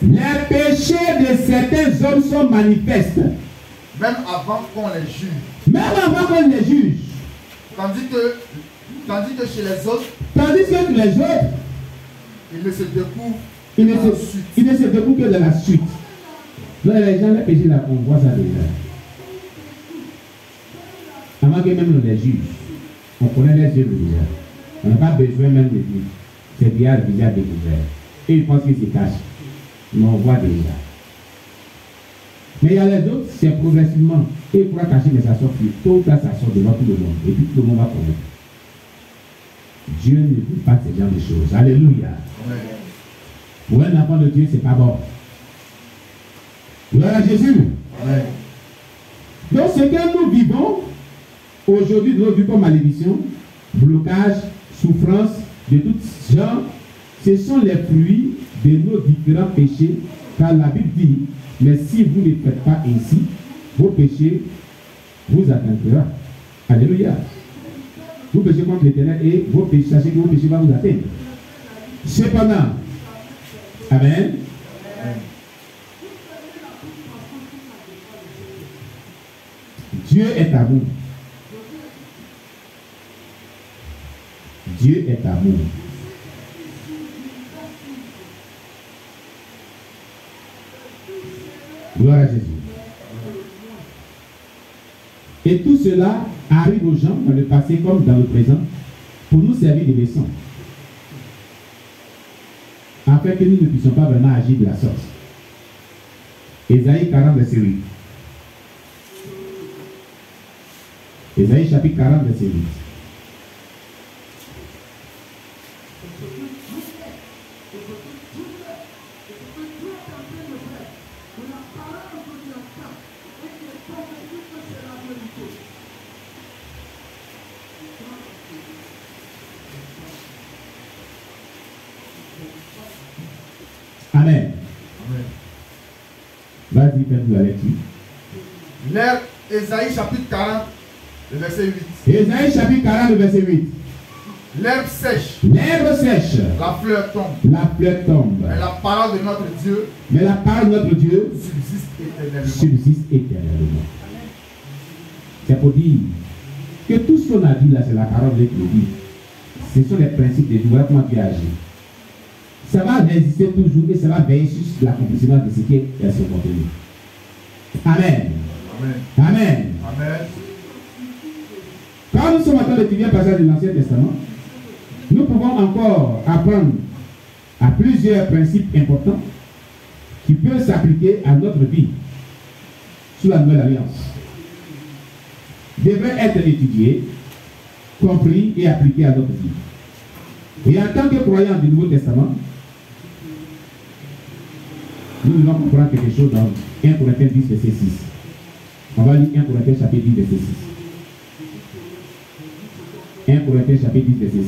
Les péchés de certains hommes sont manifestes. Même avant qu'on les juge. Même avant qu'on les juge. Tandis que chez les autres, ils ne se découvrent ils ne se découvrent que dans la suite. Donc les gens, les péchés là, on voit ça déjà. Avant que même on les juge, on connaît les yeux déjà. On n'a pas besoin même de dire. C'est déjà découvert. Et ils pensent qu'ils se cachent. Mais on voit déjà. Mais il y a les autres, c'est progressivement. Et il pourra cacher, mais ça sort plus. Tôt ou tard, ça sort devant tout le monde. Et puis tout le monde va connaître. Dieu ne veut pas ce genre de choses. Alléluia. Amen. Pour un enfant de Dieu, c'est pas bon. Gloire à Jésus. Amen. Donc ce que nous vivons, aujourd'hui, nous vivons malédiction, blocage, souffrance, de tout genre, ce sont les fruits de nos différents péchés, car la Bible dit, mais si vous ne faites pas ainsi, vos péchés vous atteindront. Alléluia. Vous péchez contre l'Éternel et vos péchés, sachez que vos péchés vont vous atteindre. Cependant, Amen. Dieu est amour. Dieu est amour. Gloire à Jésus. Et tout cela arrive aux gens dans le passé comme dans le présent pour nous servir de leçon. Afin que nous ne puissions pas vraiment agir de la sorte. Ésaïe 40, verset 8. Ésaïe chapitre 40, verset 8. Amen. Amen. Vas-y, fais-nous la lecture. L'herbe, Ésaïe chapitre 40, le verset 8. Ésaïe chapitre 40, le verset 8. L'herbe sèche. L'herbe sèche. La fleur tombe. La fleur tombe. Mais la parole de notre Dieu. Mais la parole de notre Dieu subsiste éternellement. Subsiste éternellement. C'est pour dire que tout ce qu'on a dit là, c'est la parole de Dieu. Ce sont les principes de Dieu. Voilà comment tu agis. Ça va résister toujours et ça va veiller sur l'accomplissement de ce qui est son contenu. Amen. Amen. Amen. Amen. Quand nous sommes en train d'étudier un passage de l'Ancien Testament, nous pouvons encore apprendre à plusieurs principes importants qui peuvent s'appliquer à notre vie sous la nouvelle alliance. Devraient être étudiés, compris et appliqués à notre vie. Et en tant que croyants du Nouveau Testament, nous devons comprendre quelque chose dans 1 Corinthiens 10, verset 6. On va lire 1 Corinthiens chapitre 10, verset 6. 1 Corinthiens chapitre 10, verset 6.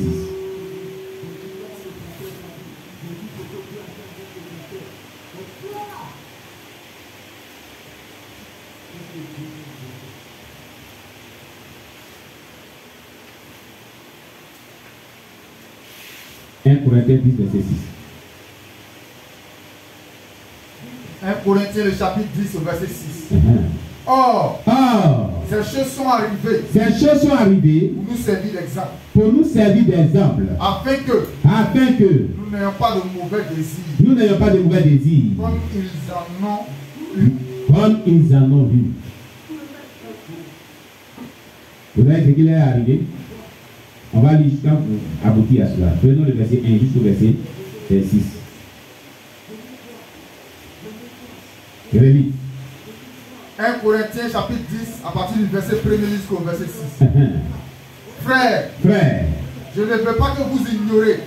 Corinthiens 10, verset 6. 1 Corinthiens, le chapitre 10, verset 6. Or, ces choses sont arrivées. Ces choses sont arrivées pour nous servir d'exemple. Pour nous servir d'exemple. Afin que nous n'ayons pas de mauvais désirs. Nous n'ayons pas de mauvais désirs. Comme ils en ont eu. Comme ils en ont eu. Vous voyez ce qu'il est arrivé? On va lire jusqu'à aboutir à cela. Prenons le verset 1 jusqu'au verset 6. Je vais lire. 1 Corinthiens chapitre 10, à partir du verset 1er jusqu'au verset 6. Frères, je ne veux pas que vous ignorez.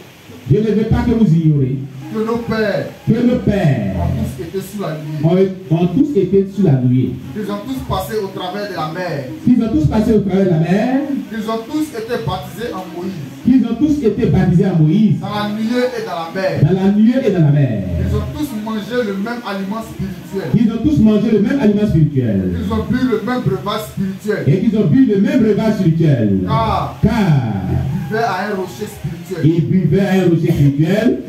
Je ne veux pas que vous ignorez que nos pères ont tous été sous la nuée. Ont tous été sous la nuée. Ils ont tous passé au travers de la mer. Ils ont tous passé au travers de la mer. Ils ont tous été baptisés en Moïse. Ils ont tous été baptisés en Moïse. Dans la nuée et dans la mer. Dans la nuée et dans la mer. Ils ont tous mangé le même aliment spirituel. Ils ont tous mangé le même aliment spirituel. Ils ont bu le même breuvage spirituel. Et qu'ils ont bu le même breuvage spirituel. Car ils vivaient à un rocher spirituel. spirituel. Il buvait un rocher spirituel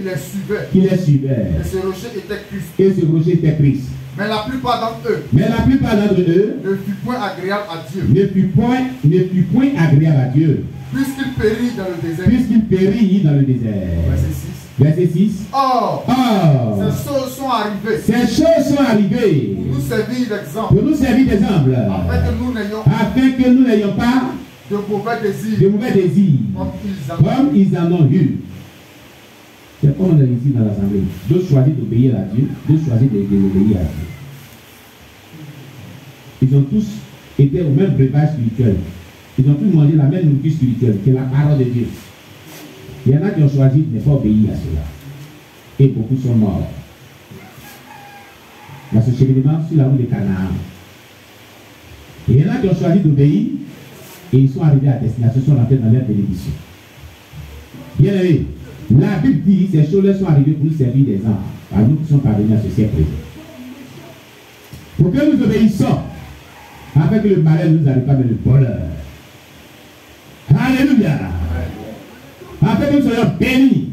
qui les suivait. Et ce rocher était Christ. Et ce rocher était Christ. Mais la plupart d'entre eux ne fut point agréable à Dieu. Ne fut point agréable à Dieu. Puisqu'il périt dans le désert. Verset 6. Verset 6. Or, ces choses sont arrivées. Pour nous servir d'exemple. Afin que nous n'ayons pas de mauvais désirs. Comme ils en ont eu. C'est comme on est ici dans l'assemblée. D'autres choisissent d'obéir à Dieu, d'autres choisissent d'obéir à Dieu. Ils ont tous été au même breuvage spirituel. Ils ont tous mangé la même nourriture spirituelle, qui est la parole de Dieu. Il y en a qui ont choisi de ne pas obéir à cela. Et beaucoup sont morts. Dans ce cheminement sur la route de Canaan. Et il y en a qui ont choisi d'obéir et ils sont arrivés à destination, sont rentrés dans leur bénédiction. Bien aimé, la Bible dit que ces choses-là sont arrivées pour nous servir des anges, à nous qui sommes parvenus à ce siècle présent. Pour que nous obéissons, afin que le malheur ne nous arrive pas, mais le bonheur. Alléluia. Afin que nous soyons bénis.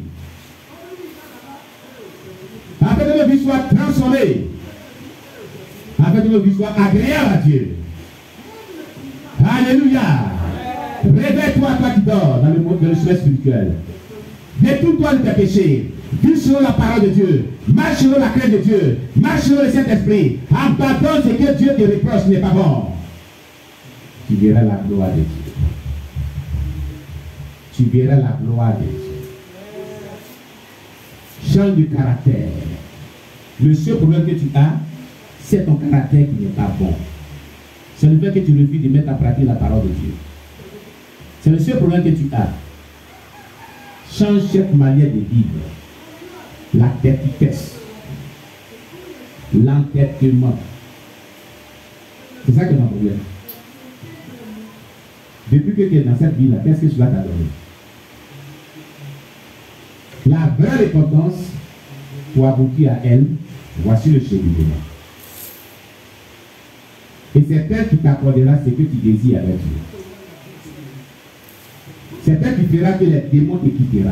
Afin que nos vies soient transformées. Afin que nos vies soient agréables à Dieu. Alléluia. Réveille-toi, toi qui dors dans le monde de l'esprit spirituel. Détourne-toi de tes péchés. Vis selon la parole de Dieu. Marche selon la crainte de Dieu. Marche selon le Saint-Esprit. Abandonne ce que Dieu te reproche n'est pas bon. Tu verras la gloire de Dieu. Tu verras la gloire de Dieu. Change de caractère. Le seul problème que tu as, c'est ton caractère qui n'est pas bon. C'est le fait que tu refuses de mettre en pratique la parole de Dieu. C'est le seul problème que tu as. Change cette manière de vivre. La petitesse. L'entêtement. C'est ça que mon problème. Depuis que tu es dans cette vie-là, qu'est-ce que cela t'a donné? La vraie repentance, pour aboutir à elle, voici le cheminement. Et c'est elle qui t'accordera ce que tu désires avec Dieu. C'est elle qui fera que les démons te quitteront.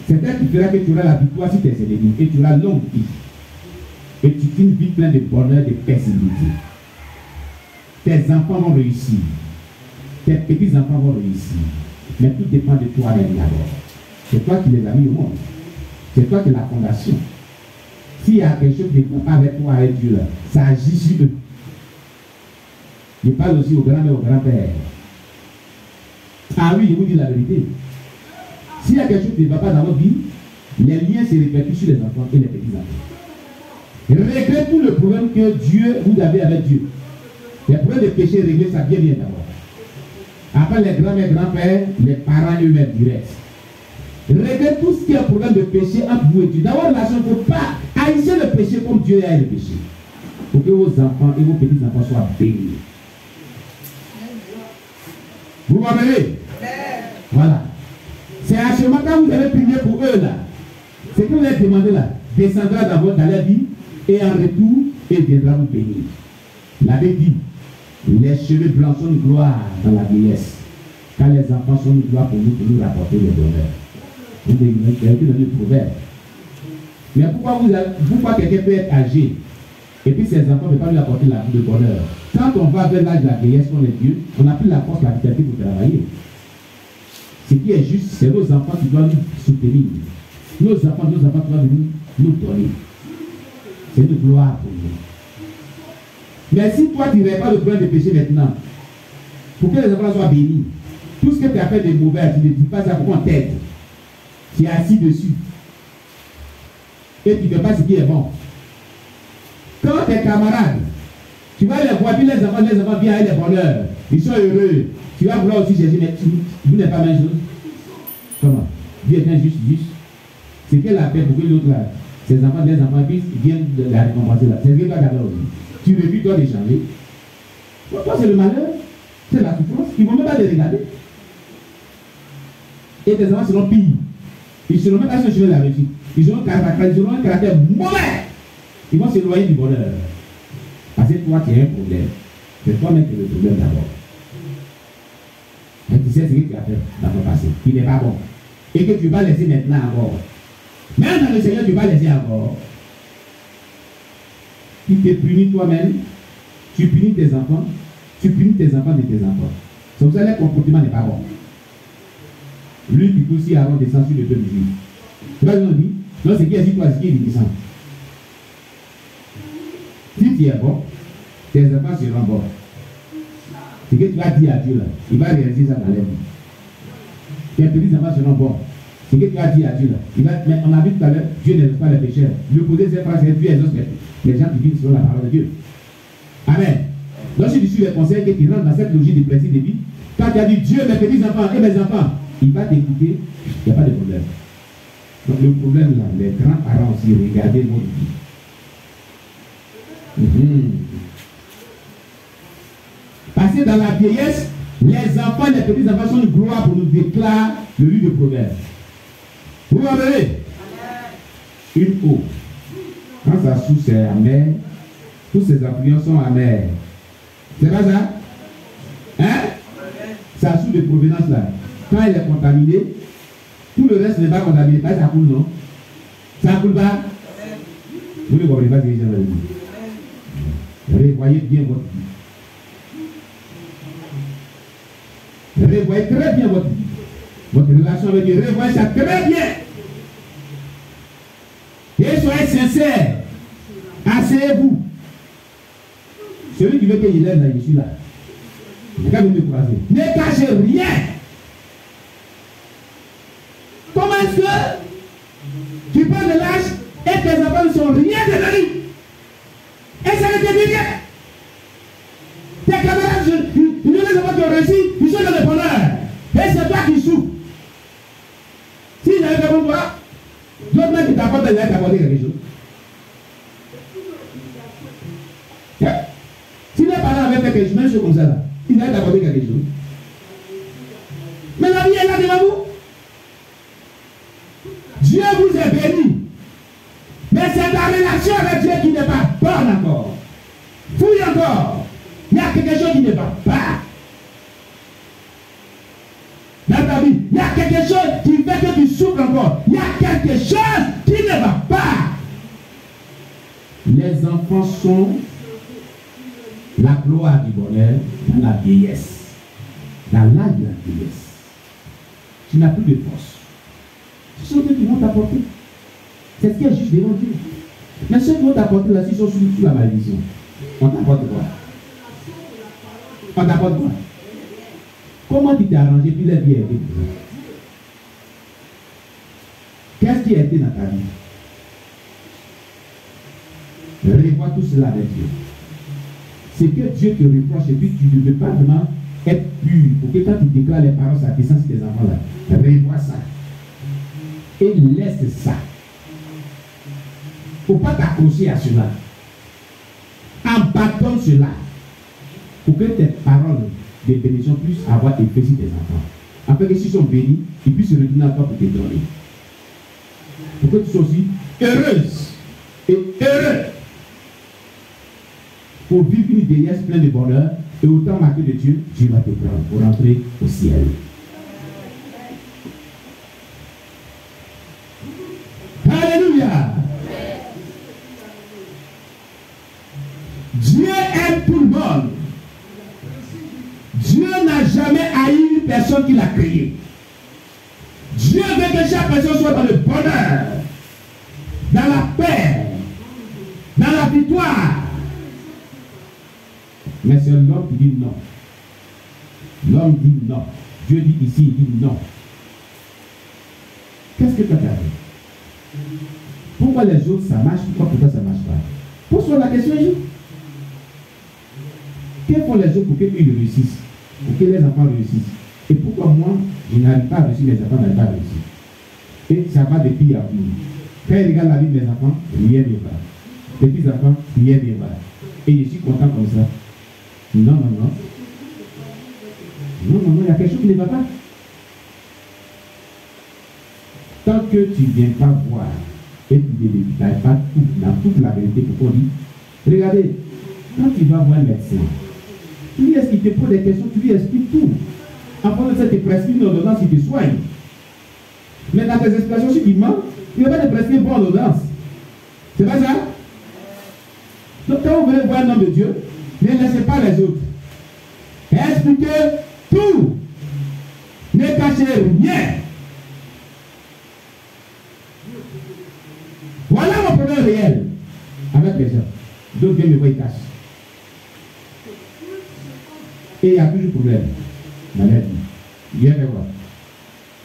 C'est elle qui fera que tu auras la victoire sur tes ennemis et tu auras longue vie. Et tu vis une vie pleine de bonheur, de paisibilité. Tes enfants vont réussir. Tes petits-enfants vont réussir. Mais tout dépend de toi-même d'abord. C'est toi qui les as mis au monde. C'est toi qui es la fondation. S'il y a quelque chose qui ne va pas avec toi, avec Dieu, là, ça agit sur eux. Je parle aussi aux grands-mères et aux grands-pères. Ah oui, je vous dis la vérité. S'il y a quelque chose qui ne va pas dans votre vie, les liens se répercutent sur les enfants et les petits-enfants. Réglez tout le problème que Dieu, vous avez avec Dieu. Les problèmes de péché réglés, ça vient bien d'abord. Après les grands-mères, grands-pères, les parents eux-mêmes directs. Réglez tout ce qui est un problème de péché entre vous et Dieu. D'abord, il ne faut pas haïsser le péché comme Dieu a le péché. Pour que vos enfants et vos petits-enfants soient bénis. Vous m'entendez? Voilà. C'est à ce moment quand vous allez prier pour eux là. Ce que vous allez demander là, descendra dans la vie et en retour, il viendra vous bénir. La Bible dit, les cheveux blancs sont une gloire dans la vieillesse. Quand les enfants sont une gloire pour nous rapporter le bonheur. Vous avez donné le proverbe. Mais pourquoi quelqu'un peut être âgé et puis ses enfants ne peuvent pas lui apporter le bonheur? Quand on va vers l'âge de la vieillesse, on est Dieu, on n'a plus la force, la vitalité pour travailler. Ce qui est juste, c'est nos enfants qui doivent nous soutenir. Nos enfants doivent nous donner. C'est une gloire pour nous. Mais si toi tu n'avais pas le problème de péché maintenant, pour que les enfants soient bénis, tout ce que tu as fait de mauvais, tu ne dis pas ça pour qu'on t'aide. Tu es assis dessus. Et tu ne fais pas ce qui est bon. Quand tes camarades, tu vas les voir, puis les enfants viennent avec les bonheurs. Ils sont heureux. Tu vas vouloir aussi chercher, mais vous n'êtes pas la même chose. Comment? Dieu est juste. C'est qu'elle a fait pour que l'autre là, ses enfants, les enfants, puis viennent de la récompenser là. C'est ce que toi d'abord aussi. Tu revis toi d'échanger. Pour toi, c'est le malheur, c'est la souffrance. Ils ne vont même pas te regarder. Et tes enfants seront pires. Ils ne seront même pas sur le chemin de la réussite. Ils auront un caractère mauvais. Ils vont s'éloigner du bonheur. Parce que toi, tu as un problème. C'est toi-même qui as le problème d'abord. Mais tu sais ce que tu as fait dans ton passé. Il n'est pas bon. et que tu vas laisser maintenant encore. Même dans le Seigneur, tu vas laisser encore. Tu te punis toi-même, tu punis tes enfants, tu punis tes enfants de tes enfants. Donc ça, le comportement n'est pas bon. Lui qui pousse avant de descendre sur le peuple juif. Tu vois ce qu'on dit? Non, c'est qui est dit toi, c'est qui est descend. Si tu es bon, tes enfants seront bons. Ce que tu as dit à Dieu là, il va réaliser ça dans la vie. Tes petits enfants seront bons. Ce que tu as dit à Dieu là, mais on a vu tout à l'heure, Dieu n'exauce pas les pécheurs. Le poser de cette phrase, c'est Dieu exauce les gens qui vivent selon la parole de Dieu. Amen. Donc si tu suis les conseils que tu rentres dans cette logique de principe de vie, quand tu as dit Dieu, mes petits enfants et mes enfants, il va t'écouter, il n'y a pas de problème. Donc le problème là, les grands-parents aussi, regardez votre vie. Parce que dans la vieillesse, les enfants, les petits enfants sont une gloire pour nous déclare le livre de Proverbes. Vous voyez? Une eau. Quand ça souffle, c'est amer. Tous ces affluents sont amers. C'est pas ça? Hein? Ça souffle de provenance là. Quand elle est contaminée, tout le reste n'est pas contaminé. Pas ça coule, non? Ça coule pas? Vous ne comprenez pas ce que j'ai dit. Revoyez bien votre vie. Revoyez très bien votre vie. Votre relation avec Dieu. Revoyez ça très bien. Et soyez sincères. Asseyez-vous. Celui qui veut que je lève là, je suis là. Ne pas me croiser. Ne cachez rien. Comment est-ce que tu prends de l'âge et tes enfants ne sont rien devenus? Et ça ne te dit rien. Tes camarades, les enfants qui ont réussi, ils sont dans le bonheur. Et c'est toi qui souffres. Si j'avais fait comme toi, l'autre mec qui t'apporte, il va t'apporter quelque chose. Si les parents avaient fait quelque chose comme ça, là, il va t'apporter quelque chose. Mais la vie est là devant vous. Dieu vous est béni. Mais c'est la relation avec Dieu qui n'est pas bonne encore. Fouille encore. Il y a quelque chose qui ne va pas. Dans ta vie, il y a quelque chose qui fait que tu souffres encore. Il y a quelque chose qui ne va pas. Les enfants sont la gloire du bonheur dans la vieillesse. Dans l'âge de la vieillesse. Tu n'as plus de force. Ce sont ceux qui vont t'apporter. C'est ce qui est juste devant Dieu. Mais ceux qui vont t'apporter là, ils sont sous la malédiction. On t'apporte quoi? On t'apporte quoi? Comment tu t'es arrangé puis la vie a été? Qu'est-ce qui a été dans ta vie? Revois tout cela avec Dieu. C'est que Dieu te reproche et puis tu ne veux pas vraiment être pur pour que quand tu déclares les paroles, ça descend sur tes enfants là. Revois ça. Et laisse ça. Il ne faut pas t'accrocher à cela. Abandonne cela. Pour que tes paroles de bénédiction puissent avoir effet sur tes enfants. Afin que s'ils sont bénis, ils puissent se retourner à toi pour te donner. Pour que tu sois aussi heureuse et heureux. Pour vivre une vieillesse pleine de bonheur et autant marqué de Dieu, Dieu va te prendre pour entrer au ciel. Alléluia. Dieu aime tout le monde. Dieu n'a jamais haï une personne qui l'a créé. Dieu veut que chaque personne soit dans le bonheur, dans la paix, dans la victoire. Mais c'est l'homme qui dit non. L'homme dit non. Dieu dit ici, il dit non. Qu'est-ce que tu as fait? Pourquoi les autres ça marche, pourquoi pour toi ça ne marche pas? Pose-toi la question. Que font les autres pour qu'ils réussissent? Pour que les enfants réussissent? Et pourquoi moi, je n'arrive pas à réussir, mes enfants n'arrivent pas à réussir? Et ça va de pire à pire. Quand ils regardent la vie de mes enfants, rien ne va. Petits enfants, rien ne va. Et je suis content comme ça. Non, non, non. Non, non, non, il y a quelque chose qui ne va pas. Tant que tu ne viens pas voir et tu n'arrives pas dans toute la vérité pour qu'on dit, regardez, quand tu vas voir un médecin, tu lui expliques, il te pose des questions, tu lui expliques tout. Après ça, tu prescris une ordonnance qui te soigne. Mais dans tes expressions subitement, il ne va pas te prescrire bonne audience. C'est pas ça? Donc quand vous voulez voir un homme de Dieu, ne laissez pas les autres. Expliquez tout. Ne cachez rien. Voilà mon problème réel avec les gens. D'autres viennent me voir, ils cachent. Et il y a toujours problème dans la vie. Viens me voir.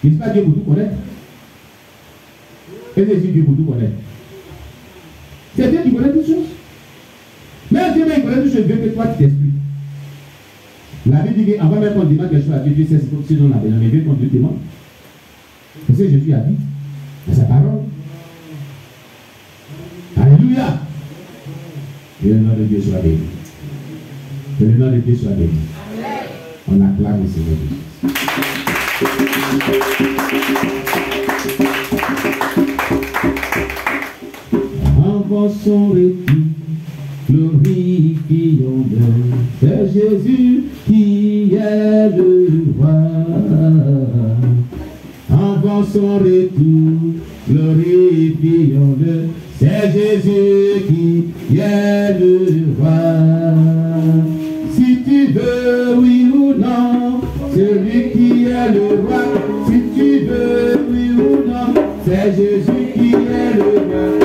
N'est-ce pas Dieu pour tout connaître? Et c'est Dieu pour tout connaître. C'est Dieu qui connaît toutes choses. Mais Dieu il connaît toutes choses, Dieu que toi tu t'expliques. La Bible dit qu'avant même qu'on demande quelque chose à Dieu, Dieu sait ce dont on a besoin. Mais Dieu quand Dieu demande. Parce que Jésus a dit dans sa parole. Alléluia. Que le nom de Dieu soit béni. Que le nom de Dieu soit béni. On acclame le Seigneur Jésus. Avant son retour, glorifions-le. C'est Jésus qui est le roi. Avant son retour, glorifions-le. C'est Jésus qui est le roi. Si tu veux, oui ou non, celui qui est le roi. Si tu veux, oui ou non, c'est Jésus qui est le roi.